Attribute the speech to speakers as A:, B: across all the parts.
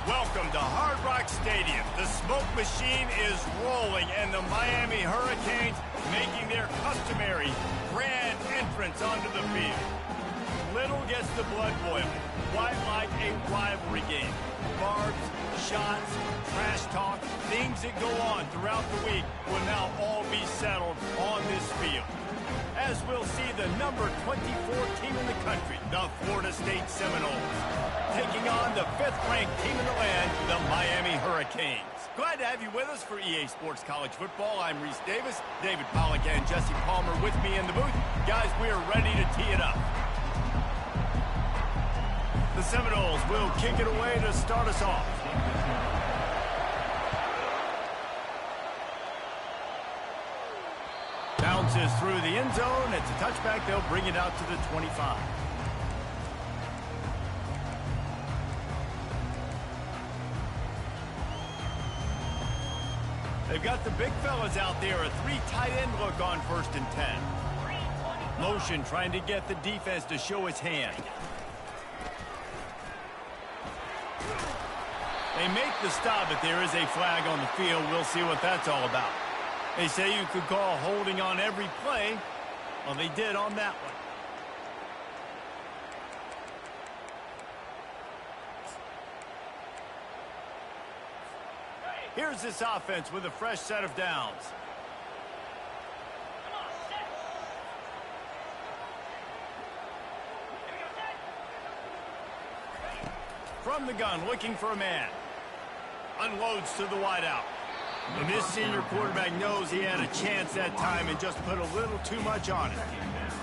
A: Welcome to Hard Rock Stadium. The smoke machine is rolling, and the Miami Hurricanes making their customary grand entrance onto the field. Little gets the blood boiling, quite like a rivalry game. Barbs, shots, trash talk, things that go on throughout the week will now all be settled on this field. As we'll see the number 24 team in the country, the Florida State Seminoles, taking on the 5th-ranked team in the land, the Miami Hurricanes. Glad to have you with us for EA Sports College Football. I'm Reese Davis, David Pollack and Jesse Palmer with me in the booth. Guys, we are ready to tee it up. The Seminoles will kick it away to start us off. Bounces through the end zone. It's a touchback. They'll bring it out to the 25. They've got the big fellas out there. A 3 tight end look on 1st and 10. Motion trying to get the defense to show its hand. They make the stop, but there is a flag on the field. We'll see what that's all about. They say you could call holding on every play. Well, they did on that one. Here's this offense with a fresh set of downs. From the gun, looking for a man. Unloads to the wideout. And this senior quarterback knows he had a chance that time and just put a little too much on it.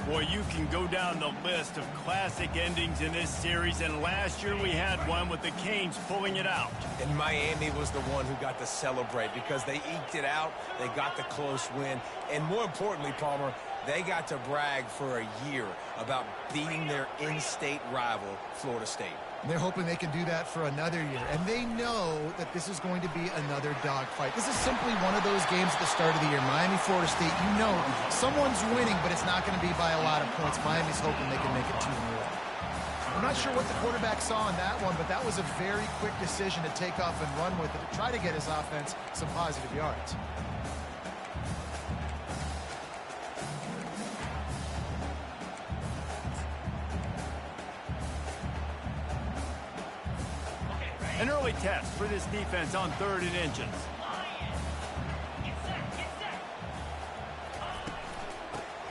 A: Boy, you can go down the list of classic endings in this series, and last year we had one with the Canes pulling it out.
B: And Miami was the one who got to celebrate because they eked it out, they got the close win, and more importantly, Palmer, they got to brag for a year about beating their in-state rival, Florida State.
C: They're hoping they can do that for another year, and they know that this is going to be another dogfight. This is simply one of those games at the start of the year. Miami, Florida State, you know someone's winning, but it's not going to be by a lot of points. Miami's hoping they can make it 2 in a row. I'm not sure what the quarterback saw on that one, but that was a very quick decision to take off and run with it, to try to get his offense some positive yards.
A: An early test for this defense on 3rd and inches.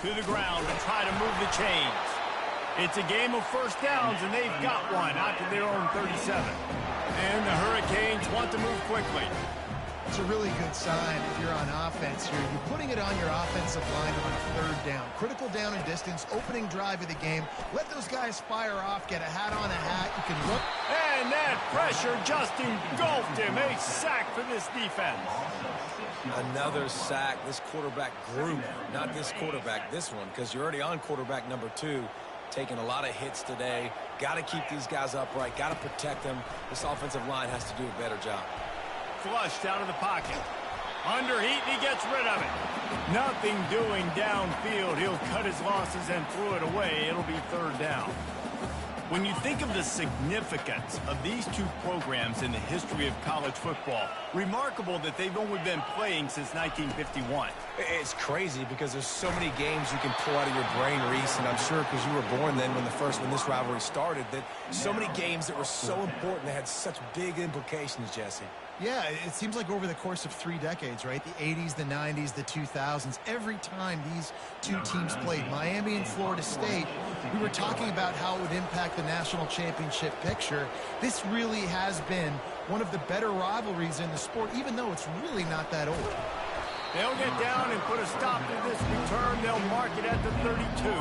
A: To the ground and try to move the chains. It's a game of first downs, and they've got one out to their own 37. And the Hurricanes want to move quickly.
C: It's a really good sign if you're on offense here. You're putting it on your offensive line on a 3rd down. Critical down and distance, opening drive of the game. Let those guys fire off, get a hat on a hat. You can look.
A: And that pressure just engulfed him. A sack for this defense.
B: Another sack. This quarterback group, not this quarterback, this one, because you're already on quarterback number 2. Taking a lot of hits today. Got to keep these guys upright. Got to protect them. This offensive line has to do a better job.
A: Flushed out of the pocket. Under heat, and he gets rid of it. Nothing doing downfield. He'll cut his losses and throw it away. It'll be 3rd down. When you think of the significance of these 2 programs in the history of college football, remarkable that they've only been playing since 1951.
B: It's crazy because there's so many games you can pull out of your brain, Reese, and I'm sure because you were born then when this rivalry started, that so many games that were so important, that had such big implications, Jesse.
C: Yeah, it seems like over the course of 3 decades, right? The 80s, the 90s, the 2000s. Every time these 2 teams played, Miami and Florida State, we were talking about how it would impact the national championship picture. This really has been one of the better rivalries in the sport, even though it's really not that old.
A: They'll get down and put a stop to this return. They'll mark it at the 32.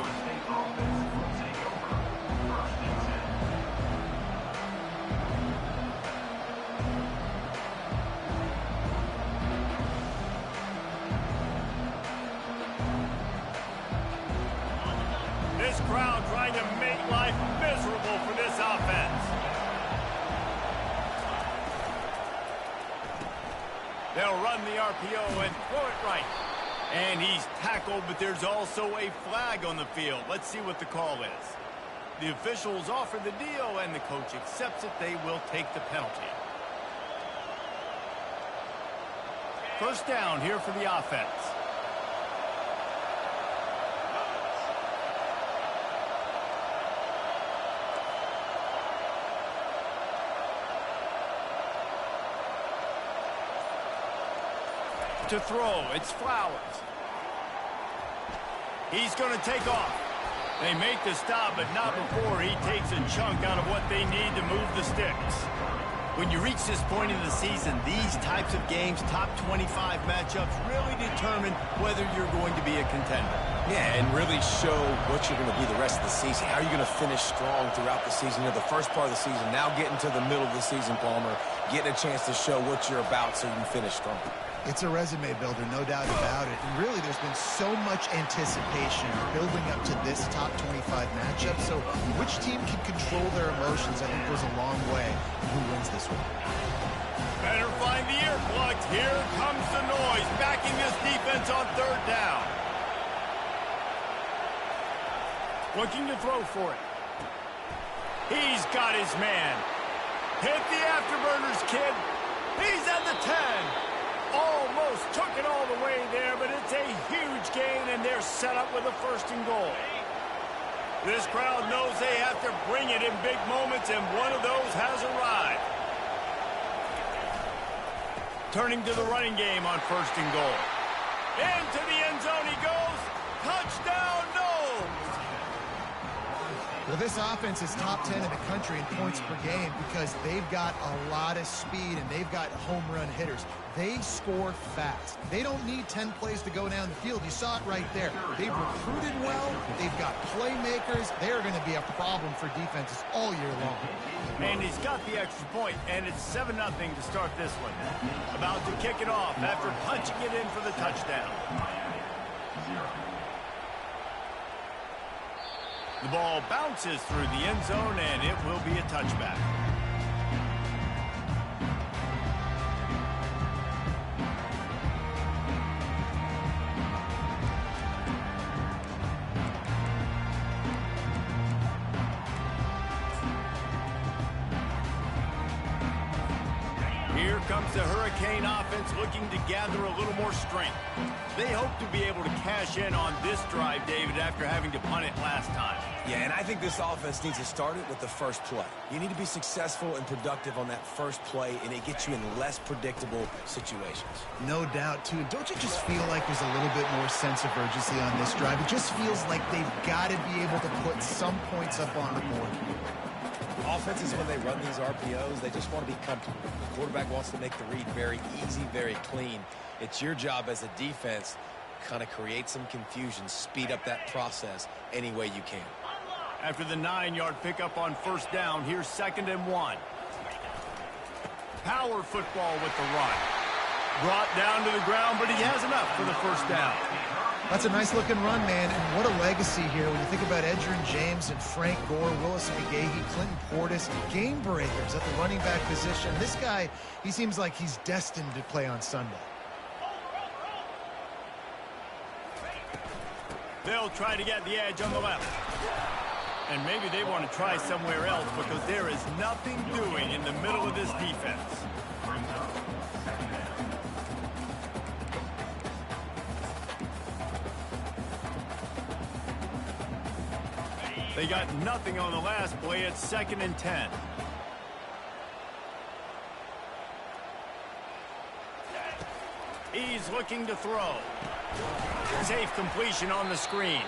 A: This crowd trying to make life miserable for this offense. They'll run the RPO and throw it right. And he's tackled, but there's also a flag on the field. Let's see what the call is. The officials offer the deal, and the coach accepts it. They will take the penalty. First down here for the offense. To throw, it's Flowers. He's going to take off. They make the stop, but not before he takes a chunk out of what they need to move the sticks.
D: When you reach this point in the season, these types of games, top 25 matchups, really determine whether you're going to be a contender.
B: Yeah, and really show what you're going to be the rest of the season. How are you going to finish strong throughout the season? You know, the first part of the season, now getting to the middle of the season, Palmer, getting a chance to show what you're about so you can finish strong.
C: It's a resume builder, no doubt about it. And really, there's been so much anticipation building up to this top 25 matchup. So which team can control their emotions, I think, goes a long way in who wins this one.
A: Better find the earplugs. Here comes the noise, backing this defense on third down. Looking to throw for it. He's got his man. Hit the afterburners, kid. He's at the 10. Almost took it all the way there, but it's a huge gain, and they're set up with a first and goal. This crowd knows they have to bring it in big moments, and one of those has arrived. Turning to the running game on first and goal. Into the end zone he goes. Touchdown, Noles!
C: Well, this offense is top 10 in the country in points per game because they've got a lot of speed and they've got home run hitters. They score fast. They don't need 10 plays to go down the field. You saw it right there. They've recruited well. They've got playmakers. They're going to be a problem for defenses all year long.
A: And he's got the extra point, and it's 7-0 to start this one. About to kick it off after punching it in for the touchdown. The ball bounces through the end zone, and it will be a touchback. Here comes the Hurricane offense looking to gather a little more strength. They hope to be able to cash in on this drive, David, after having to punt it last time.
B: Yeah, and I think this offense needs to start it with the first play. You need to be successful and productive on that first play, and it gets you in less predictable situations.
C: No doubt, too. Don't you just feel like there's a little bit more sense of urgency on this drive? It just feels like they've got to be able to put some points up on the board.
B: Offenses, when they run these RPOs, they just want to be comfortable. The quarterback wants to make the read very easy, very clean. It's your job as a defense to kind of create some confusion, speed up that process any way you can.
A: After the 9-yard pickup on first down, here's 2nd and 1. Power football with the run. Brought down to the ground, but he has enough for the first down.
C: That's a nice-looking run, man, and what a legacy here when you think about Edgerrin James and Frank Gore, Willis McGahee, Clinton Portis, game breakers at the running back position. This guy, he seems like he's destined to play on Sunday.
A: They'll try to get the edge on the left. And maybe they want to try somewhere else because there is nothing doing in the middle of this defense. They got nothing on the last play. It's 2nd and 10. He's looking to throw. Safe completion on the screen.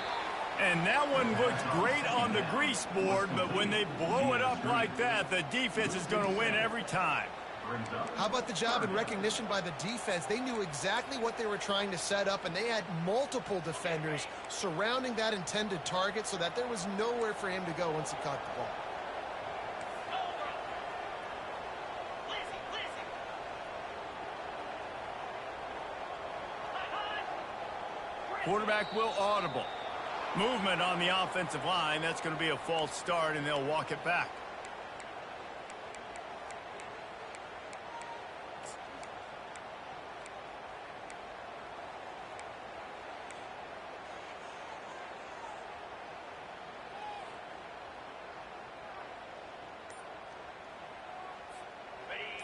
A: And that one looked great on the grease board, but when they blow it up like that, the defense is going to win every time.
C: How about the job and recognition by the defense? They knew exactly what they were trying to set up, and they had multiple defenders surrounding that intended target so that there was nowhere for him to go once he caught the ball.
A: Quarterback will audible. Movement on the offensive line. That's going to be a false start, and they'll walk it back.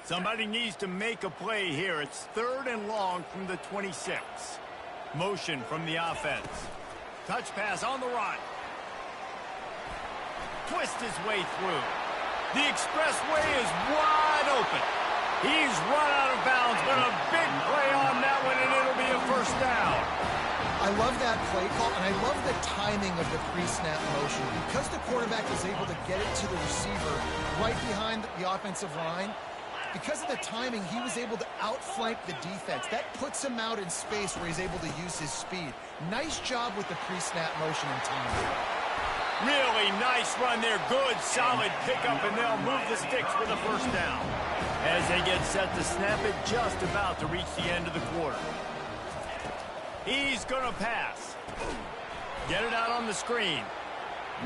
A: Somebody needs to make a play here. It's 3rd and long from the 26. Motion from the offense. Touch pass on the run. Twist his way through. The expressway is wide open. He's run out of bounds, but a big play on that one, and it'll be a first down.
C: I love that play call, and I love the timing of the pre-snap motion. Because the quarterback was able to get it to the receiver right behind the offensive line, because of the timing, he was able to outflank the defense. That puts him out in space where he's able to use his speed. Nice job with the pre-snap motion and timing.
A: Really nice run there. Good, solid pickup, and they'll move the sticks for the first down. As they get set to snap it, just about to reach the end of the quarter. He's going to pass. Get it out on the screen.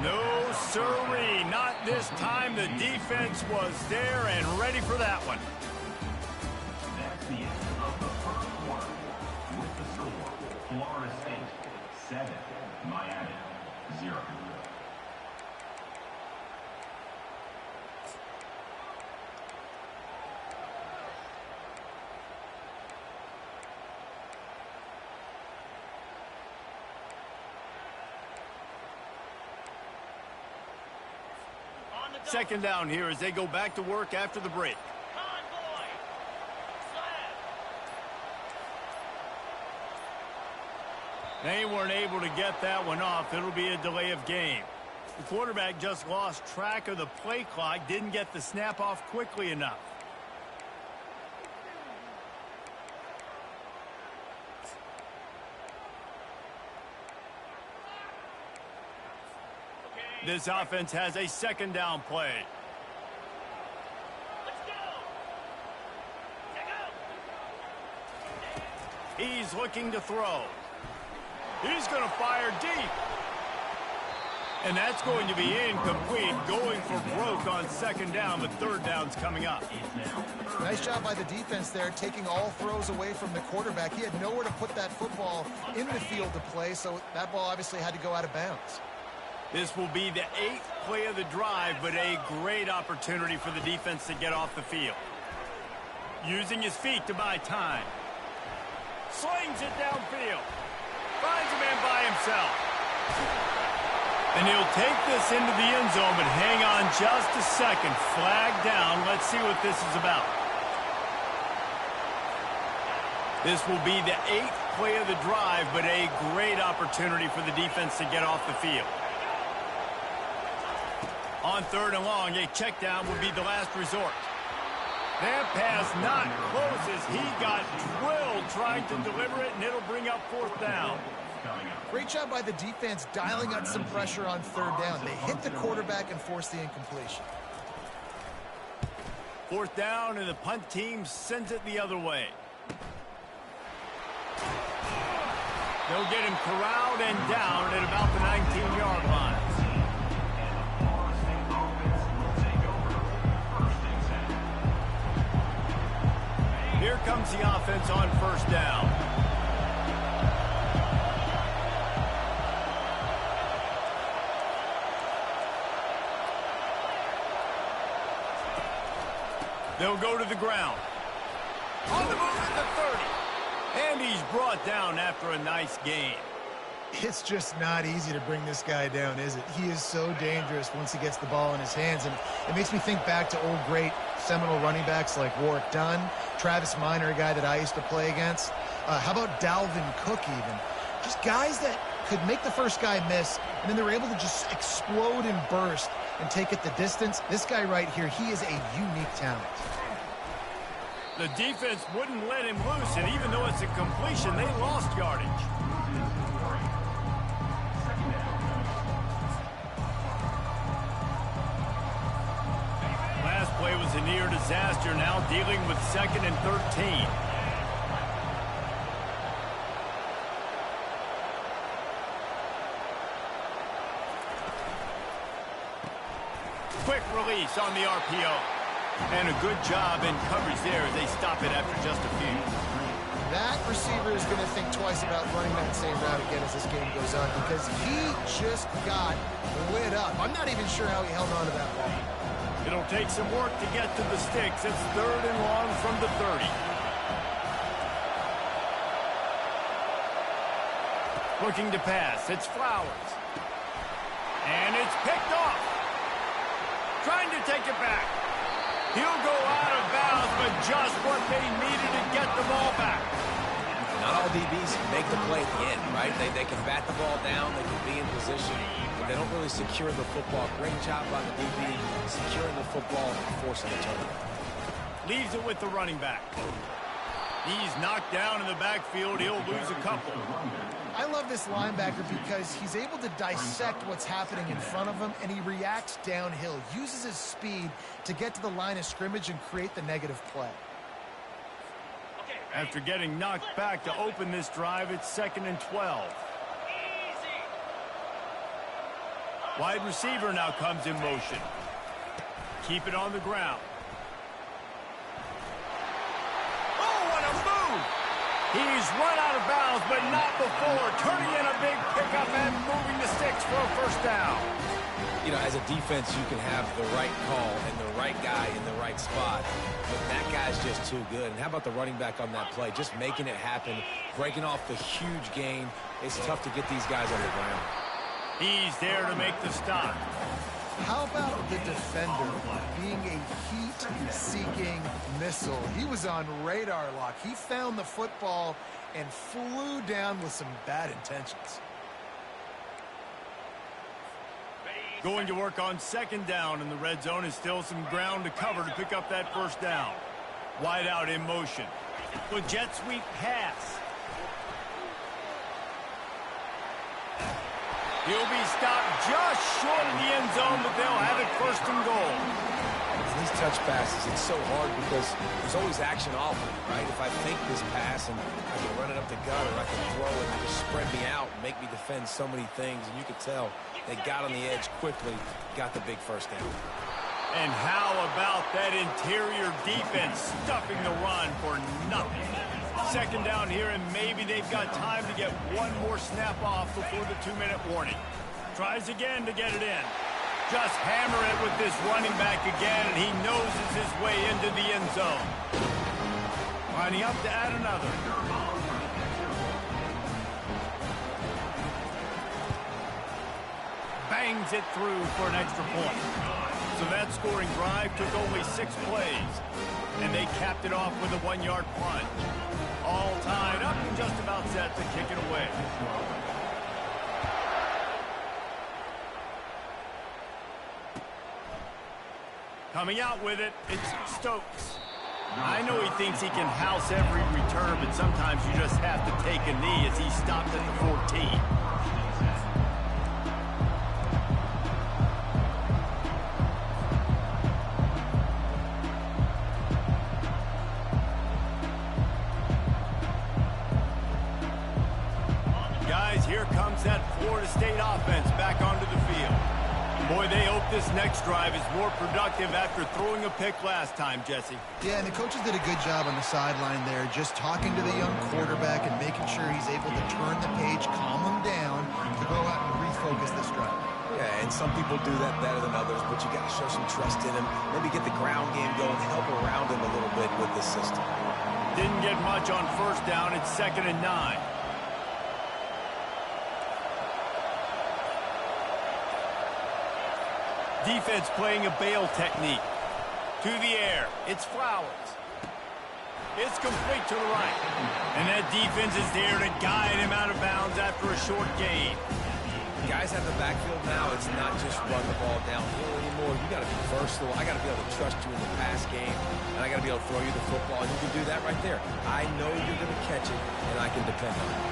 A: No, sirree, not this time. The defense was there and ready for that one.
E: That's the end of the first quarter. With the score, Florida State 7, Miami 0.
A: Second down here as they go back to work after the break. They weren't able to get that one off. It'll be a delay of game. The quarterback just lost track of the play clock, didn't get the snap off quickly enough. This offense has a second down play.
F: Let's go.
A: He's looking to throw. He's going to fire deep. And that's going to be incomplete, going for broke on second down, but third down's coming up.
C: Nice job by the defense there, taking all throws away from the quarterback. He had nowhere to put that football in the field to play, so that ball obviously had to go out of bounds.
A: This will be the 8th play of the drive, but a great opportunity for the defense to get off the field. Using his feet to buy time. Slings it downfield. Finds a man by himself. And he'll take this into the end zone, but hang on just a second. Flag down. Let's see what this is about. This will be the 8th play of the drive, but a great opportunity for the defense to get off the field. On third and long, a check down would be the last resort. That pass not close as he got drilled trying to deliver it, and it'll bring up fourth down.
C: Great job by the defense dialing up some pressure on third down. They hit the quarterback and forced the incompletion.
A: Fourth down, and the punt team sends it the other way. They'll get him corralled and down at about the 19-yard line. Here comes the offense on first down. They'll go to the ground. On the move at the 30. And he's brought down after a nice gain.
C: It's just not easy to bring this guy down, is it? He is so dangerous once he gets the ball in his hands. And it makes me think back to old great seminal running backs like Warwick Dunn, Travis Minor, a guy that I used to play against. How about Dalvin Cook even? Just guys that could make the first guy miss, and then they were able to just explode and burst and take it the distance. This guy right here, he is a unique talent.
A: The defense wouldn't let him loose, and even though it's a completion, they lost yardage. Last play was a near disaster, now dealing with 2nd and 13. Quick release on the RPO. And a good job in coverage there as they stop it after just a few.
C: That receiver is going to think twice about running that same route again as this game goes on, because he just got lit up. I'm not even sure how he held on to that ball.
A: It'll take some work to get to the sticks. It's 3rd and long from the 30. Looking to pass. It's Flowers. And it's picked off. Trying to take it back. He'll go out of bounds, but just what they needed to get the ball back.
B: Not all DBs make the play at the end, right? They can bat the ball down, they can be in position, but they don't really secure the football. Great job by the DB securing the football and forcing the turnover.
A: Leaves it with the running back. He's knocked down in the backfield. He'll lose a couple.
C: I love this linebacker because he's able to dissect what's happening in front of him, and he reacts downhill, uses his speed to get to the line of scrimmage and create the negative play.
A: After getting knocked back to open this drive, it's 2nd and 12. Wide receiver now comes in motion. Keep it on the ground. Oh, what a move! He's run out of bounds, but not before. Turning in a big pickup and moving the sticks for a first down.
B: You know, as a defense, you can have the right call and the right guy in the right spot, but that guy's just too good. And how about the running back on that play? Just making it happen, breaking off the huge gain. It's tough to get these guys on the ground.
A: He's there to make the stop.
C: How about the defender being a heat-seeking missile? He was on radar lock. He found the football and flew down with some bad intentions.
A: Going to work on 2nd down, and the red zone is still some ground to cover to pick up that first down. Wide out in motion. With jet sweep pass. He'll be stopped just short of the end zone, but they'll have it 1st and goal.
B: These touch passes, it's so hard because there's always action off of it, right? If I think this pass and I can run it up the gut or I can throw it and just spread me out and make me defend so many things, and you could tell they got on the edge quickly, got the big first down.
A: And how about that interior defense stuffing the run for nothing? 2nd down here, and maybe they've got time to get one more snap off before the 2-minute warning. Tries again to get it in. Just hammer it with this running back again, and he noses his way into the end zone. Lining up to add another. Bangs it through for an extra point. So that scoring drive took only 6 plays, and they capped it off with a 1-yard plunge. All tied up and just about set to kick it away. Coming out with it, it's Stokes. I know he thinks he can house every return, but sometimes you just have to take a knee as he stopped at the 14. Guys, here comes that Florida State offense back onto the field. Boy, they hope this next drive is more productive after throwing a pick last time, Jesse.
C: Yeah, and the coaches did a good job on the sideline there, just talking to the young quarterback and making sure he's able to turn the page, calm him down, to go out and refocus this drive.
B: Yeah, and some people do that better than others, but you got to show some trust in him. Maybe get the ground game going, help around him a little bit with this system.
A: Didn't get much on 1st down. It's 2nd and 9. Defense playing a bail technique. To the air. It's Flowers. It's complete to the right. And that defense is there to guide him out of bounds after a short gain.
B: Guys have the backfield now. It's not just run the ball downhill anymore. You got to be versatile. I got to be able to trust you in the pass game, and I got to be able to throw you the football, and you can do that right there. I know you're going to catch it, and I can depend on it.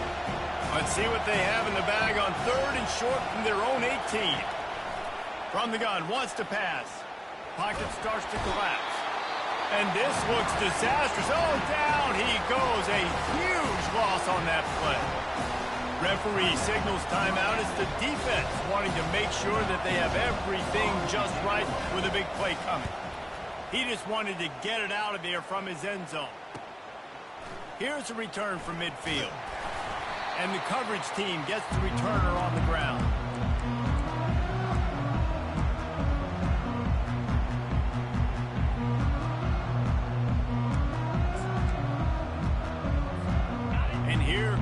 A: Let's see what they have in the bag on 3rd and short from their own 18. From the gun, wants to pass. Pocket starts to collapse. And this looks disastrous. Oh, down he goes. A huge loss on that play. Referee signals timeout. It's the defense wanting to make sure that they have everything just right with a big play coming. He just wanted to get it out of there from his end zone. Here's a return from midfield. And the coverage team gets the returner on the ground.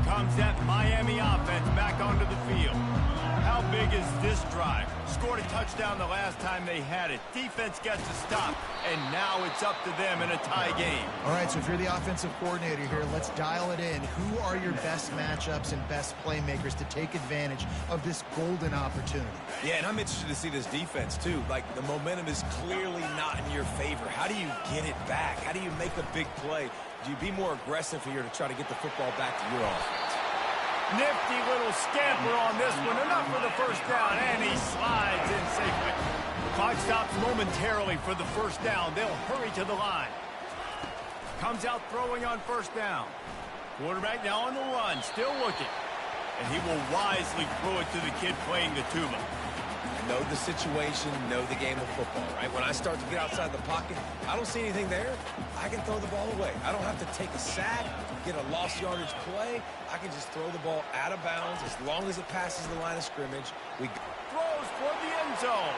A: comes that Miami offense back onto the field. How big is this drive? Scored a touchdown the last time they had it. Defense gets a stop, and now it's up to them in a tie game.
C: All right, so if you're the offensive coordinator here, let's dial it in. Who are your best matchups and best playmakers to take advantage of this golden opportunity?
B: Yeah, and I'm interested to see this defense, too. Like, the momentum is clearly not in your favor. How do you get it back? How do you make a big play? Do you be more aggressive here to try to get the football back to your offense?
A: Nifty little scamper on this one. Enough for the first down, and he slides in safely. The clock stops momentarily for the first down. They'll hurry to the line. Comes out throwing on first down. Quarterback now on the run, still looking. And he will wisely throw it to the kid playing the tuba.
B: Know the situation, know the game of football, right? When I start to get outside the pocket, I don't see anything there. I can throw the ball away. I don't have to take a sack, get a lost yardage play. I can just throw the ball out of bounds as long as it passes the line of scrimmage.
A: Throws for the end zone.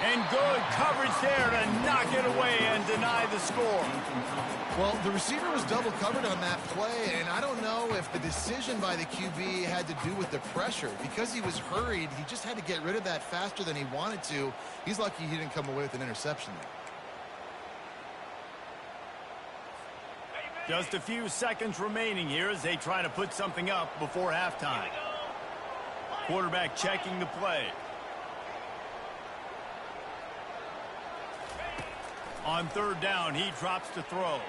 A: And good coverage there to knock it away and deny the score.
C: Well, the receiver was double covered on that play, and I don't know if the decision by the QB had to do with the pressure. Because he was hurried, he just had to get rid of that faster than he wanted to. He's lucky he didn't come away with an interception there.
A: Just a few seconds remaining here as they try to put something up before halftime. Quarterback checking the play. On third down, he drops to throw.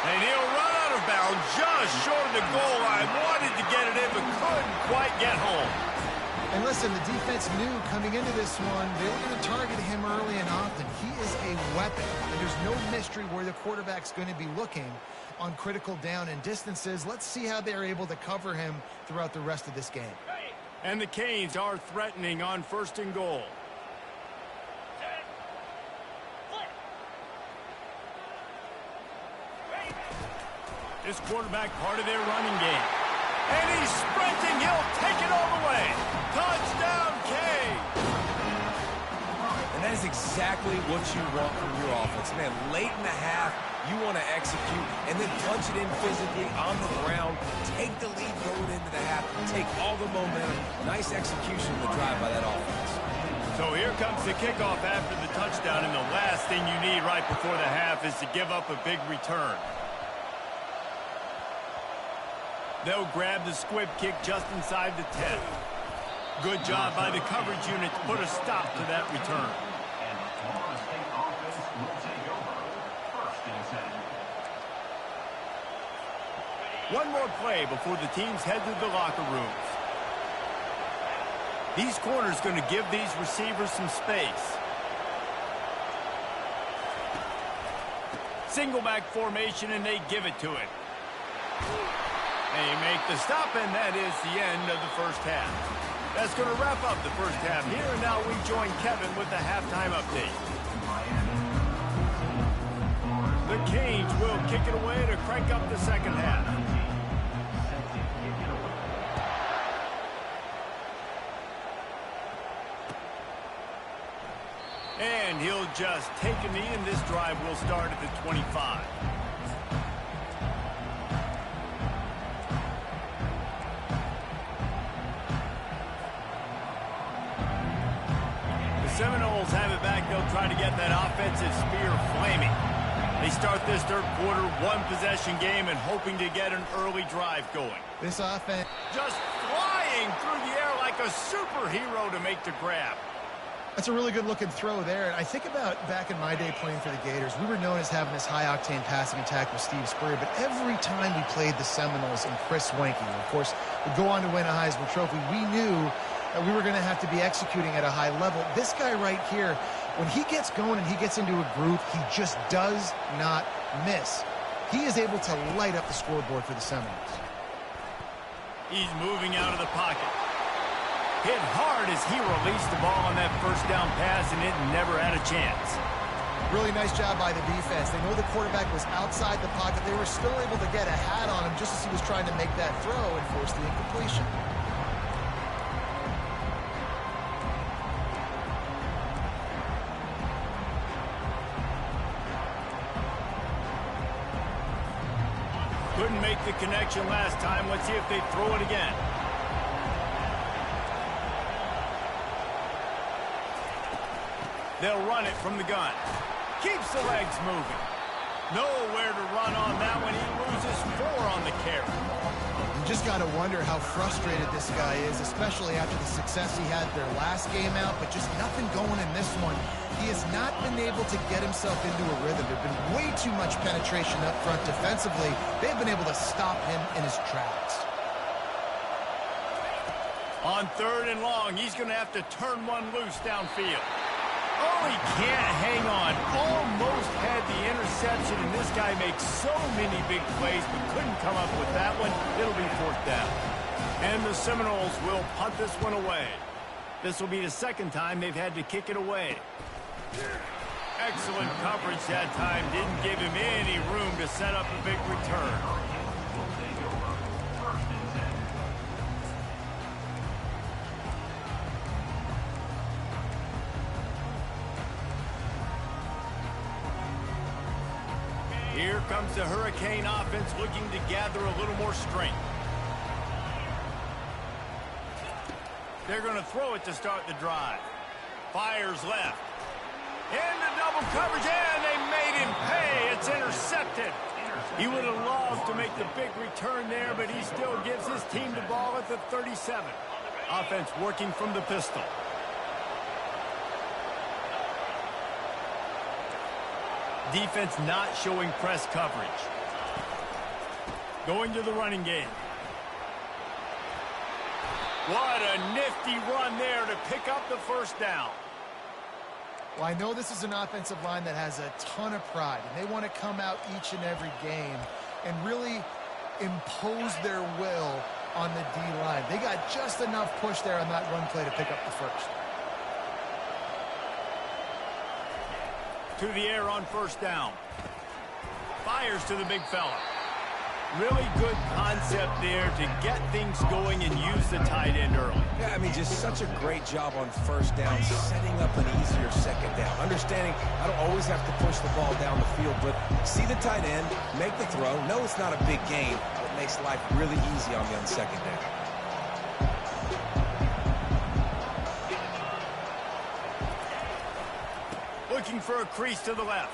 A: And he'll run out of bounds just short of the goal line. Wanted to get it in, but couldn't quite get home.
C: And listen, the defense knew coming into this one, they were going to target him early and often. He is a weapon, and there's no mystery where the quarterback's going to be looking on critical down and distances. Let's see how they're able to cover him throughout the rest of this game.
A: And the Canes are threatening on first and goal. This quarterback part of their running game. And he's sprinting. He'll take it all the way. Touchdown, Canes.
B: And that is exactly what you want from your offense. Man, late in the half, you want to execute and then punch it in physically on the ground. Take the lead going into the half. Take all the momentum. Nice execution of the drive by that offense.
A: So here comes the kickoff after the touchdown, and the last thing you need right before the half is to give up a big return. They'll grab the squib kick just inside the 10. Good job by the coverage unit to put a stop to that return.
E: And the Florida State offense will take over first and 10.
A: One more play before the teams head to the locker rooms. These corners going to give these receivers some space. Single back formation, and they give it to it. They make the stop, and that is the end of the first half. That's going to wrap up the first half here, and now we join Kevin with the halftime update. The Canes will kick it away to crank up the second half. And he'll just take a knee, and this drive will start at the 25. Seminoles have it back. They'll try to get that offensive spear flaming. They start this third quarter, one-possession game, and hoping to get an early drive going.
C: This offense
A: Just flying through the air like a superhero to make the grab.
C: That's a really good-looking throw there. And I think about back in my day playing for the Gators, we were known as having this high-octane passing attack with Steve Spurrier, but every time we played the Seminoles and Chris Wenke, of course, would go on to win a Heisman Trophy, we knew that we were going to have to be executing at a high level. This guy right here, when he gets going and he gets into a groove, he just does not miss. He is able to light up the scoreboard for the Seminoles.
A: He's moving out of the pocket. Hit hard as he released the ball on that first down pass, and it never had a chance.
C: Really nice job by the defense. They know the quarterback was outside the pocket. They were still able to get a hat on him just as he was trying to make that throw and force the incompletion.
D: Couldn't make the connection last time. Let's see if they throw it again. They'll run it from the gun. Keeps the legs moving. Nowhere to run on that one. He loses 4 on the carry.
C: You just got to wonder how frustrated this guy is, especially after the success he had their last game out, but just nothing going in this one. He has not been able to get himself into a rhythm. There's been way too much penetration up front defensively. They've been able to stop him in his tracks.
D: On 3rd and long, he's going to have to turn one loose downfield. Oh, he can't hang on. Almost had the interception, and this guy makes so many big plays, but couldn't come up with that one. It'll be 4th down. And the Seminoles will punt this one away. This will be the 2nd time they've had to kick it away. Excellent coverage that time. Didn't give him any room to set up a big return. Here comes the Hurricane offense looking to gather a little more strength. They're going to throw it to start the drive. Fires left. Into double coverage, and they made him pay. It's intercepted. He would have loved to make the big return there, but he still gives his team the ball at the 37. Offense working from the pistol. Defense not showing press coverage. Going to the running game. What a nifty run there to pick up the 1st down.
C: Well, I know this is an offensive line that has a ton of pride, and they want to come out each and every game and really impose their will on the D-line. They got just enough push there on that run play to pick up the 1st.
D: To the air on 1st down. Fires to the big fella. Really good concept there to get things going and use the tight end early.
B: Yeah, I mean, just such a great job on 1st down, setting up an easier 2nd down. Understanding I don't always have to push the ball down the field, but see the tight end, make the throw. No, it's not a big gain, but it makes life really easy on me on 2nd down.
D: Looking for a crease to the left.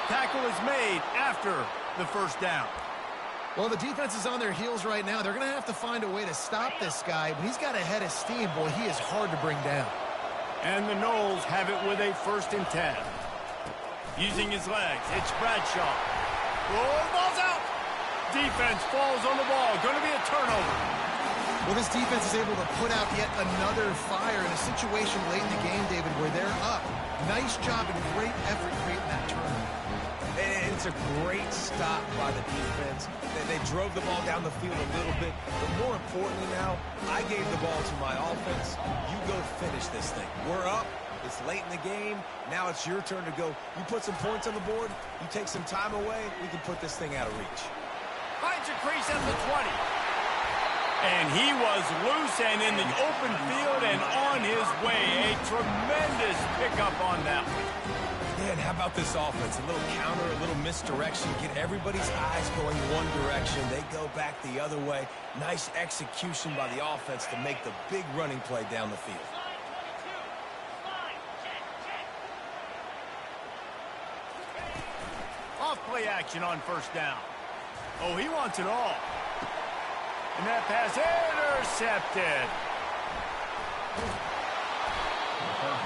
D: Tackle is made after the 1st down.
C: Well, the defense is on their heels right now. They're going to have to find a way to stop this guy, but he's got a head of steam. Boy, he is hard to bring down.
D: And the Noles have it with a 1st and 10. Using his legs, it's Bradshaw. Oh, ball's out. Defense falls on the ball. Going to be a turnover.
C: Well, this defense is able to put out yet another fire in a situation late in the game, David, where they're up. Nice job and great effort creating that turnover.
B: And it's a great stop by the defense. They drove the ball down the field a little bit, but more importantly now, I gave the ball to my offense. You go finish this thing. We're up. It's late in the game. Now it's your turn to go. You put some points on the board. You take some time away. We can put this thing out of reach.
D: Finds a crease at the 20. And he was loose and in the open field and on his way. A tremendous pickup on that one.
B: Yeah, and how about this offense? A little counter, a little misdirection. Get everybody's eyes going one direction. They go back the other way. Nice execution by the offense to make the big running play down the field.
D: Off play action on 1st down. Oh, he wants it all. And that pass intercepted.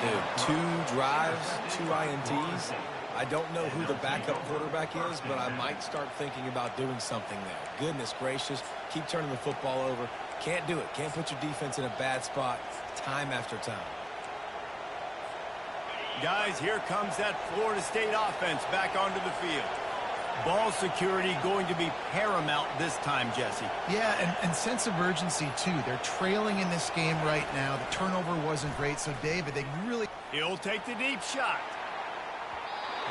B: Dude, 2 drives, 2 INTs. I don't know who the backup quarterback is, but I might start thinking about doing something there. Goodness gracious, keep turning the football over. Can't do it. Can't put your defense in a bad spot time after time.
D: Guys, here comes that Florida State offense back onto the field. Ball security going to be paramount this time, Jesse.
C: Yeah, and sense of urgency, too. They're trailing in this game right now. The turnover wasn't great, so, David, they really...
D: He'll take the deep shot.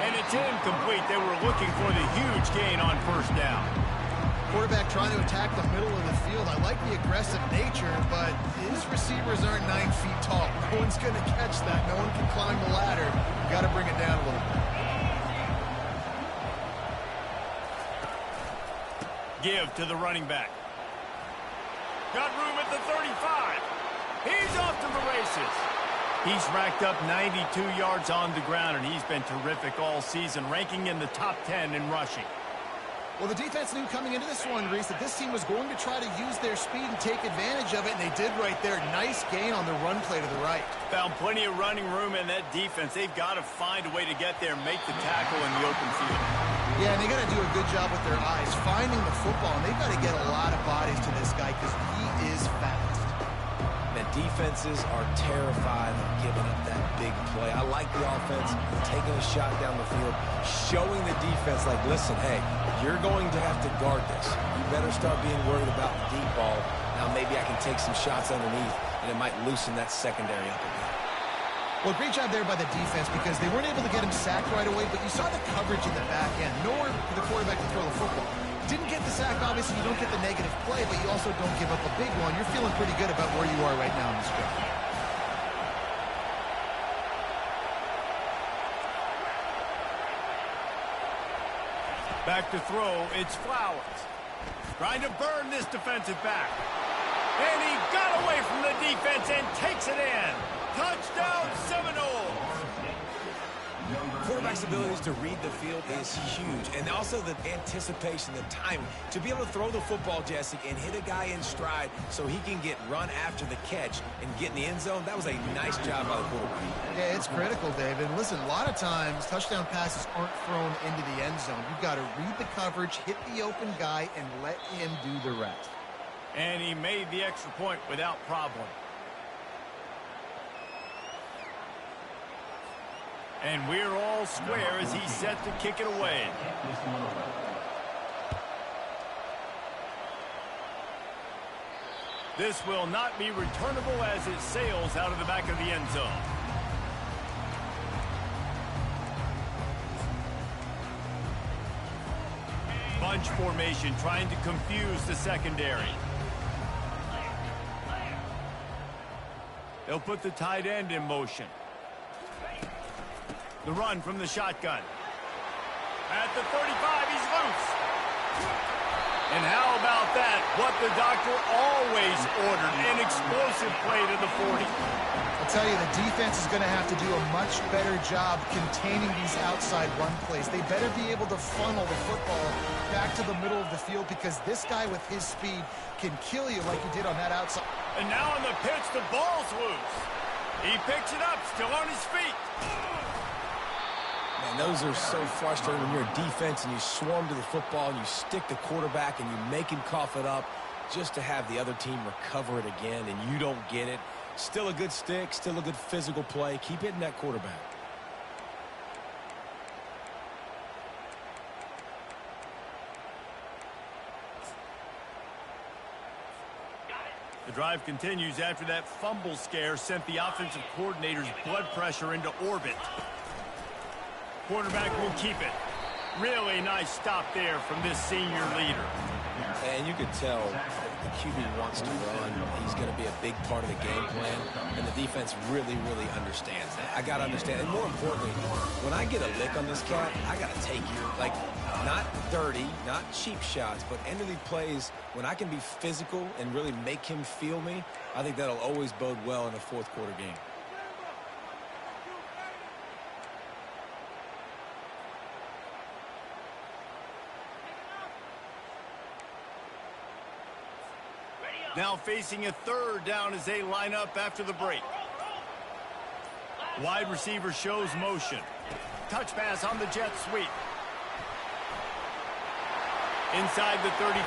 D: And it's incomplete. They were looking for the huge gain on 1st down.
C: Quarterback trying to attack the middle of the field. I like the aggressive nature, but his receivers aren't 9 feet tall. No one's going to catch that. No one can climb the ladder. Got to bring it down a little bit.
A: Give to the running back. Got room at the 35. He's off to the races. He's racked up 92 yards on the ground, and he's been terrific all season, ranking in the top 10 in rushing.
C: Well, the defense knew coming into this one, Reese, that this team was going to try to use their speed and take advantage of it, and they did right there. Nice gain on the run play to the right.
A: Found plenty of running room in that defense. They've got to find a way to get there and make the tackle in the open field.
C: Yeah, and they got to do a good job with their eyes, finding the football, and they've got to get a lot of bodies to this guy because he is fast.
B: The defenses are terrified of giving up that big play. I like the offense taking a shot down the field, showing the defense, like, listen, hey, you're going to have to guard this. You better start being worried about the deep ball. Now maybe I can take some shots underneath, and it might loosen that secondary up a bit.
C: Well, great job there by the defense because they weren't able to get him sacked right away, but you saw the coverage in the back end. Nowhere for the quarterback to throw the football. Didn't get the sack, obviously. You don't get the negative play, but you also don't give up a big one. You're feeling pretty good about where you are right now in this drive.
A: Back to throw, it's Flowers. Trying to burn this defensive back. And he got away from the defense and takes it in. Touchdown, Seminoles!
B: Quarterback's abilities to read the field is huge, and also the anticipation, the timing. To be able to throw the football, Jesse, and hit a guy in stride so he can get run after the catch and get in the end zone, that was a nice job by the quarterback.
C: Yeah, it's critical, David. And listen, a lot of times touchdown passes aren't thrown into the end zone. You've got to read the coverage, hit the open guy, and let him do the rest.
A: And he made the extra point without problem. And we're all square as he's set to kick it away. This will not be returnable as it sails out of the back of the end zone. Bunch formation trying to confuse the secondary. They'll put the tight end in motion. The run from the shotgun. At the 35, he's loose. And how about that? What the doctor always ordered, an explosive play to the 40.
C: I'll tell you, the defense is going to have to do a much better job containing these outside run plays. They better be able to funnel the football back to the middle of the field because this guy with his speed can kill you like he did on that outside.
A: And now on the pitch, the ball's loose. He picks it up, still on his feet.
B: Man, those are so frustrating when you're a defense and you swarm to the football and you stick the quarterback and you make him cough it up just to have the other team recover it again and you don't get it. Still a good stick, still a good physical play. Keep hitting that quarterback.
A: The drive continues after that fumble scare sent the offensive coordinator's blood pressure into orbit. Quarterback will keep it. Really nice stop there from this senior leader.
B: And you could tell the QB wants to run. He's going to be a big part of the game plan. And the defense really, really understands that. I got to understand. And more importantly, when I get a lick on this cat, I got to take it. Like, not dirty, not cheap shots, but end of the plays, when I can be physical and really make him feel me, I think that'll always bode well in a fourth quarter game.
A: Now facing a third down as they line up after the break. Wide receiver shows motion. Touch pass on the jet sweep. Inside the 35.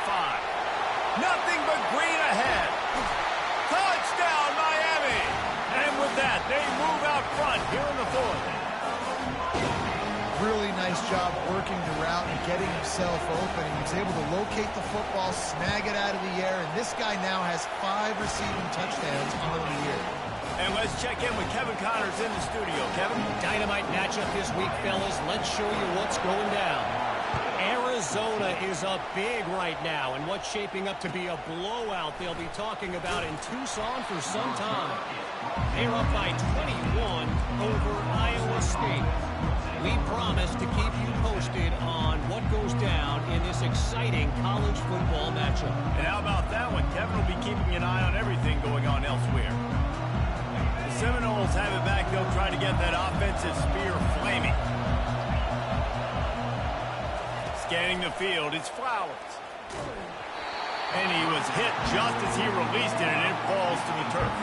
A: Nothing but green ahead. Touchdown, Miami! And with that, they move out front here in the fourth.
C: Really nice job working the route and getting himself open. He was able to locate the football, snag it out of the air, and this guy now has 5 receiving touchdowns on the year.
A: And let's check in with Kevin Connors in the studio. Kevin?
F: Dynamite matchup this week, fellas. Let's show you what's going down. Arizona is up big right now, and what's shaping up to be a blowout they'll be talking about in Tucson for some time. They're up by 21 over Iowa State. We promise to keep you posted on what goes down in this exciting college football matchup.
D: And how about that one? Kevin will be keeping an eye on everything going on elsewhere. The Seminoles have it back. They'll try to get that offensive spear flaming. Scanning the field, it's Flowers. And he was hit just as he released it, and it falls to the turf.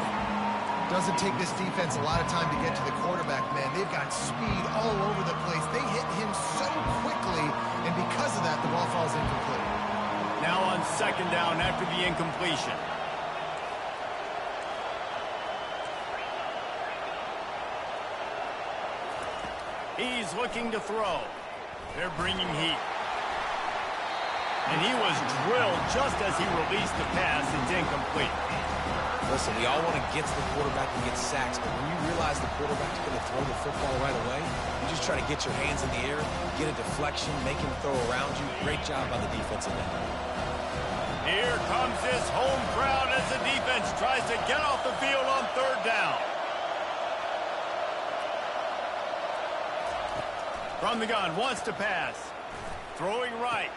C: Doesn't take this defense a lot of time to get to the quarterback, man. They've got speed all over the place. They hit him so quickly, and because of that, the ball falls incomplete.
D: Now on second down after the incompletion. He's looking to throw. They're bringing heat. And he was drilled just as he released the pass. It's incomplete.
B: Listen, we all want to get to the quarterback and get sacks, but when you realize the quarterback's going to throw the football right away, you just try to get your hands in the air, get a deflection, make him throw around you. Great job by the defensive end.
D: Here comes this home crowd as the defense tries to get off the field on third down. From the gun, wants to pass. Throwing right.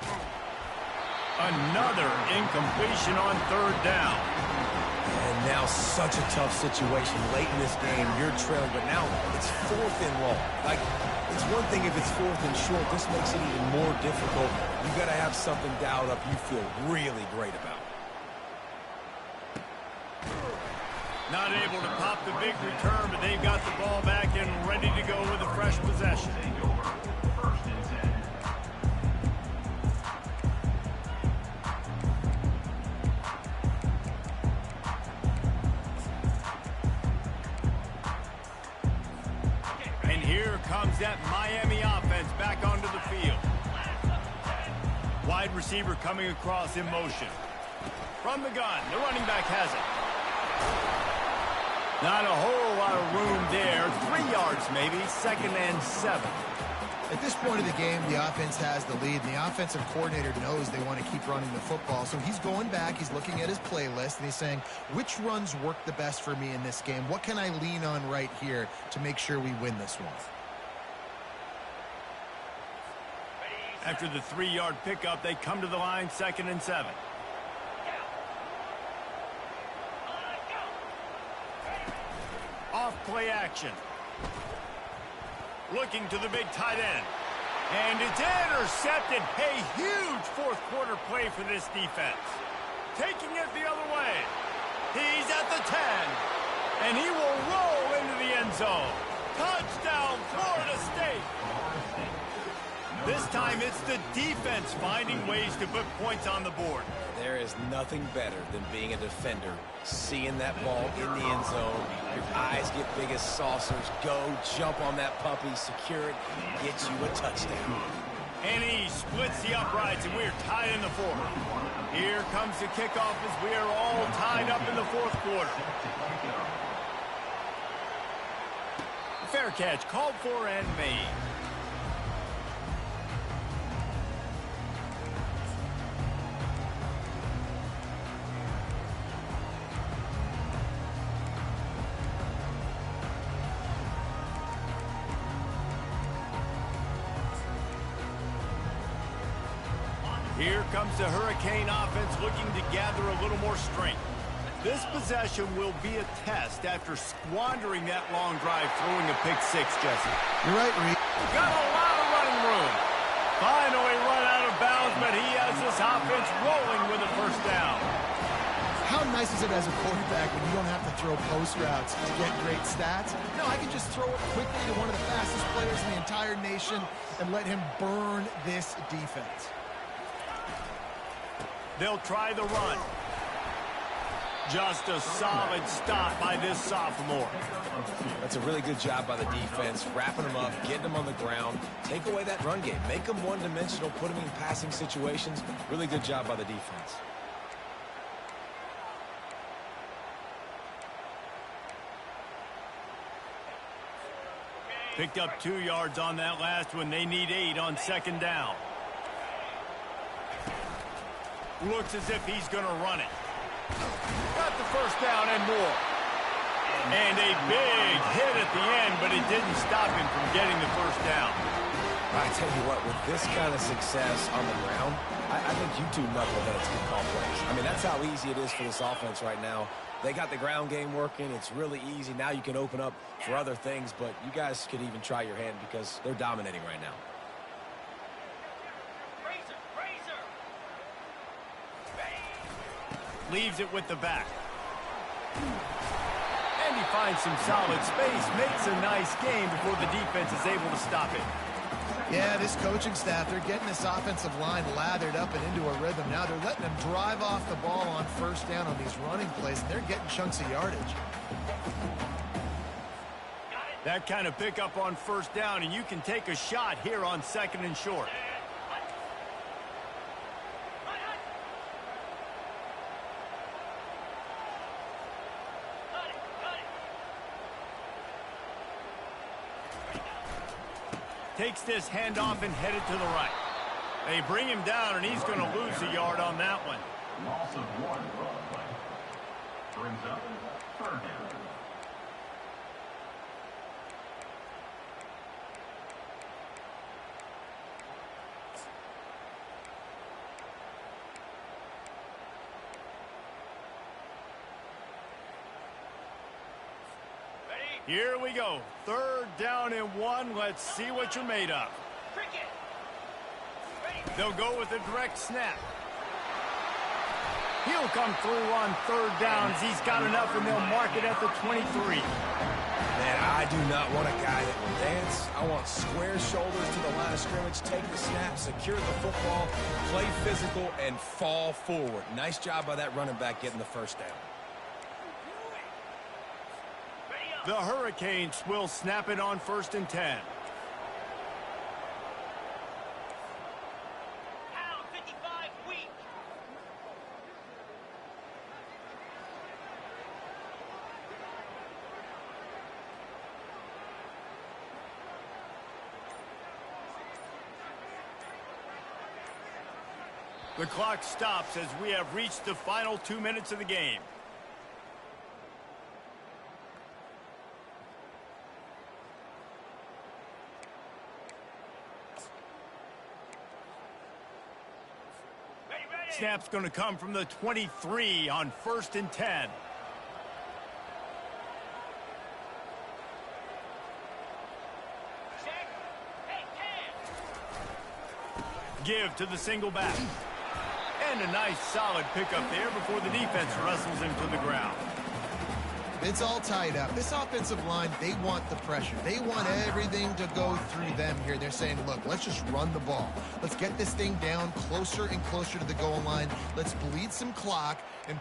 D: Another incompletion on third down.
B: And now such a tough situation late in this game. You're trailing, but now it's fourth and long. Like, it's one thing if it's fourth and short. This makes it even more difficult. You got to have something dialed up you feel really great about.
D: Not able to pop the big return, but they've got the ball back and ready to go with a fresh possession. And here comes that Miami offense back onto the field. Wide receiver coming across in motion. From the gun, the running back has it. Not a whole lot of room there. 3 yards maybe, 2nd and 7.
C: At this point of the game, the offense has the lead, and the offensive coordinator knows they want to keep running the football. So he's going back, he's looking at his playlist, and he's saying, which runs work the best for me in this game? What can I lean on right here to make sure we win this one?
D: After the 3-yard pickup, they come to the line, 2nd and 7. Off play action. Looking to the big tight end. And it's intercepted. A huge fourth quarter play for this defense. Taking it the other way. He's at the 10. And he will roll into the end zone. Touchdown, Florida State. This time it's the defense finding ways to put points on the board.
B: There is nothing better than being a defender, seeing that ball in the end zone. Your eyes get big as saucers. Go, jump on that puppy, secure it, get you a touchdown.
D: And he splits the uprights, and we're tied in the fourth. Here comes the kickoff as we are all tied up in the fourth quarter. Fair catch, called for and made. Here comes the Hurricane offense looking to gather a little more strength. This possession will be a test after squandering that long drive throwing a pick six, Jesse.
C: You're right, Reed.
D: Got a lot of running room. Finally run out of bounds, but he has this offense rolling with a first down.
C: How nice is it as a quarterback when you don't have to throw post routes to get great stats? No, I can just throw it quickly to one of the fastest players in the entire nation and let him burn this defense.
D: They'll try the run. Just a solid stop by this sophomore.
B: That's a really good job by the defense, wrapping them up, getting them on the ground. Take away that run game. Make them one-dimensional, put them in passing situations. Really good job by the defense.
D: Picked up 2 yards on that last one. They need 8 on second down. Looks as if he's going to run it. Got the first down and more. And a big hit at the end, but it didn't stop him from getting the first down.
B: I tell you what, with this kind of success on the ground, I think you two knuckleheads can call plays. I mean, that's how easy it is for this offense right now. They got the ground game working. It's really easy. Now you can open up for other things, but you guys could even try your hand because they're dominating right now.
D: Leaves it with the back. And he finds some solid space, makes a nice game before the defense is able to stop it.
C: Yeah, this coaching staff, they're getting this offensive line lathered up and into a rhythm. Now they're letting them drive off the ball on first down on these running plays, and they're getting chunks of yardage.
D: That kind of pickup on first down, and you can take a shot here on 2nd and short. Takes this handoff and headed to the right. They bring him down, and he's going to lose a yard on that one.
E: Loss of 1 on the play. Brings up 3rd down.
D: Here we go. 3rd down and 1. Let's see what you're made of. They'll go with a direct snap. He'll come through on 3rd downs. He's got enough, and they'll mark it at the 23.
B: Man, I do not want a guy that will dance. I want square shoulders to the line of scrimmage, take the snap, secure the football, play physical, and fall forward. Nice job by that running back getting the first down.
D: The Hurricanes will snap it on 1st and 10. The clock stops as we have reached the final 2 minutes of the game. Snap's going to come from the 23 on 1st and 10. Give to the single back. And a nice solid pickup there before the defense wrestles him to the ground.
C: It's all tied up. This offensive line, they want the pressure. They want everything to go through them here. They're saying, look, let's just run the ball. Let's get this thing down closer and closer to the goal line. Let's bleed some clock and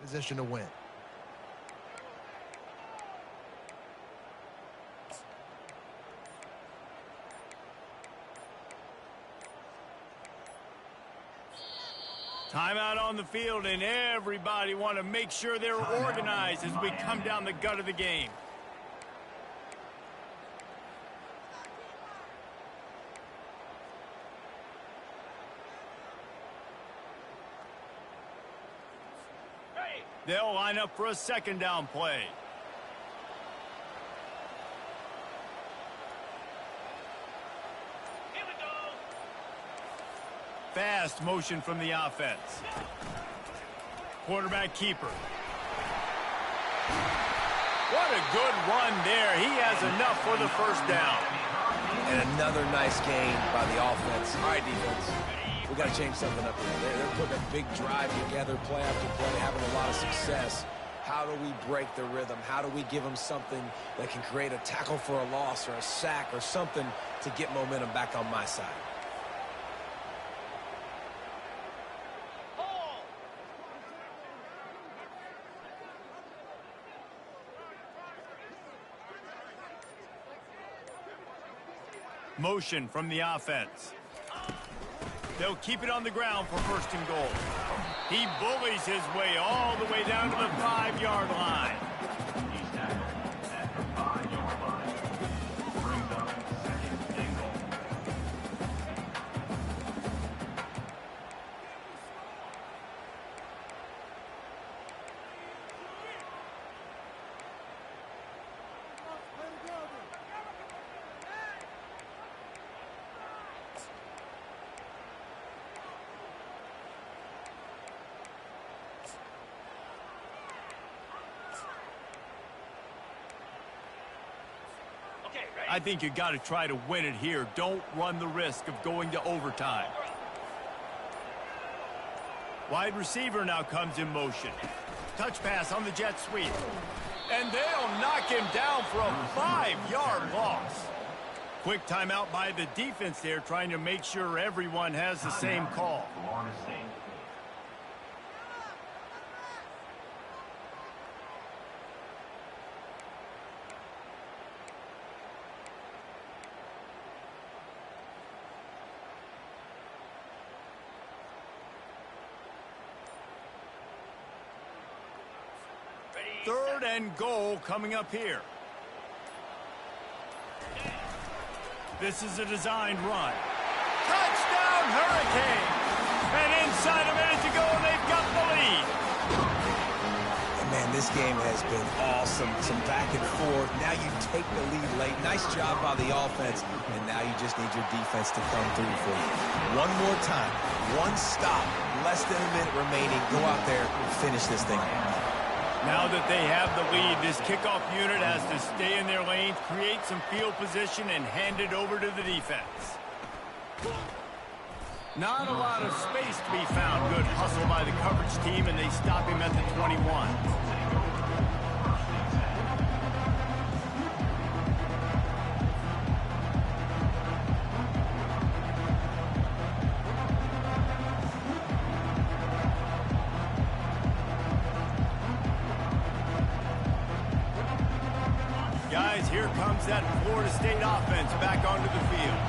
C: position to win.
D: Timeout on the field, and everybody want to make sure they're organized as we come down the gut of the game. They'll line up for a 2nd down play. Here we go. Fast motion from the offense. Quarterback keeper. What a good run there. He has enough for the 1st down.
B: And another nice gain by the offense. All right, defense. We got to change something up here. They're putting a big drive together, play after play, having a lot of success. How do we break the rhythm? How do we give them something that can create a tackle for a loss or a sack or something to get momentum back on my side?
A: Motion from the offense. They'll keep it on the ground for 1st and goal. He bullies his way all the way down to the 5-yard line.
E: He's tackled at the 5-yard line. Brings up 2nd and goal.
A: I think you got to try to win it here. Don't run the risk of going to overtime. Wide receiver now comes in motion. Touch pass on the jet sweep. And they'll knock him down for a 5-yard loss. Quick timeout by the defense there, trying to make sure everyone has the same call.
E: Florida State.
A: Third and goal coming up here. This is a designed run. Touchdown, Hurricanes! And inside a minute to go, and they've got the lead.
B: And man, this game has been awesome. Some back and forth. Now you take the lead late. Nice job by the offense. And now you just need your defense to come through for you. One more time. One stop. Less than a minute remaining. Go out there and finish this thing.
A: Now that they have the lead, this kickoff unit has to stay in their lanes, create some field position, and hand it over to the defense. Not a lot of space to be found. Good hustle by the coverage team, and they stop him at the 21. Guys, here comes that Florida State offense back onto the field.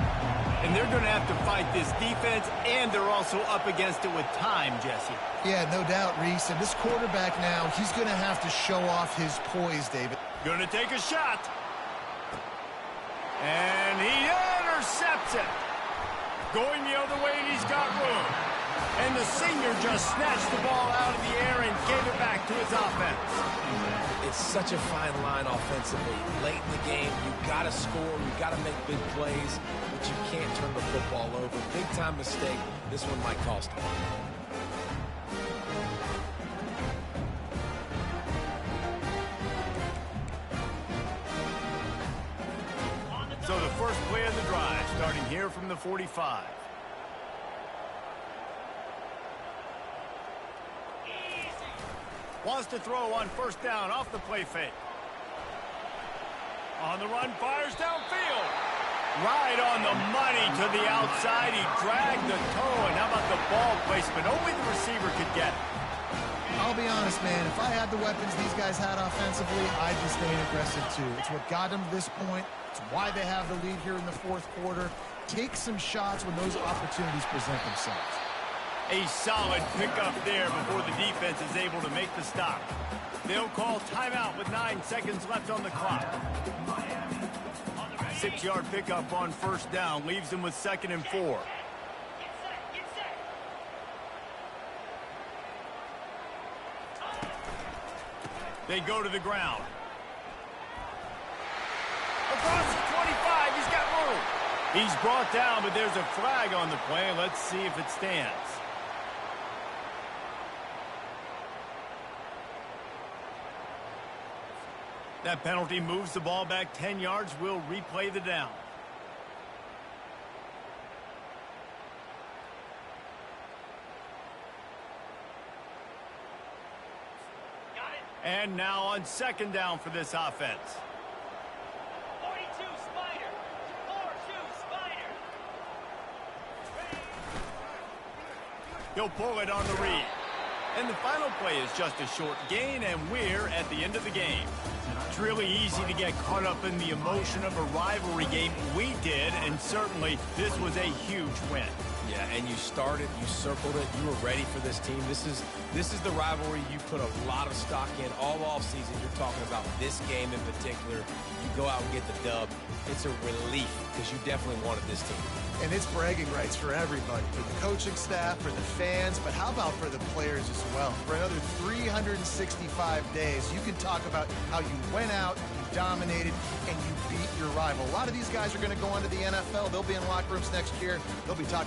A: And they're going to have to fight this defense, and they're also up against it with time, Jesse.
C: Yeah, no doubt, Reese. And this quarterback now, he's going to have to show off his poise, David.
A: Going to take a shot. And he intercepts it. Going the other way, and he's got room. And the senior just snatched the ball out of the air and gave it back to his offense.
B: It's such a fine line offensively. Late in the game, you've got to score, you've got to make big plays, but you can't turn the football over. Big-time mistake. This one might cost him.
A: So the first play of the drive, starting here from the 45. Wants to throw on 1st down off the play fake. On the run, fires downfield. Right on the money to the outside. He dragged the toe, and how about the ball placement? Only the receiver could get it.
C: I'll be honest, man. If I had the weapons these guys had offensively, I'd just stay aggressive, too. It's what got them to this point. It's why they have the lead here in the 4th quarter. Take some shots when those opportunities present themselves.
A: A solid pickup there before the defense is able to make the stop. They'll call timeout with 9 seconds left on the clock. 6-yard pickup on 1st down leaves them with 2nd and 4. They go to the ground. Across the 25, he's got room. He's brought down, but there's a flag on the play. Let's see if it stands. That penalty moves the ball back 10 yards. We'll replay the down. And now on 2nd down for this offense.
G: 42 Spider. 4-2 Spider.
A: He'll pull it on the read. And the final play is just a short gain, and we're at the end of the game. It's really easy to get caught up in the emotion of a rivalry game. We did, and certainly this was a huge win.
B: Yeah, and you started, you circled it, you were ready for this team. This is the rivalry you put a lot of stock in all offseason. You're talking about this game in particular. You go out and get the dub. It's a relief because you definitely wanted this team.
C: And it's bragging rights for everybody, for the coaching staff, for the fans, but how about for the players as well? For another 365 days, you can talk about how you went out, you dominated, and you beat your rival. A lot of these guys are going to go on to the NFL. They'll be in locker rooms next year. They'll be talking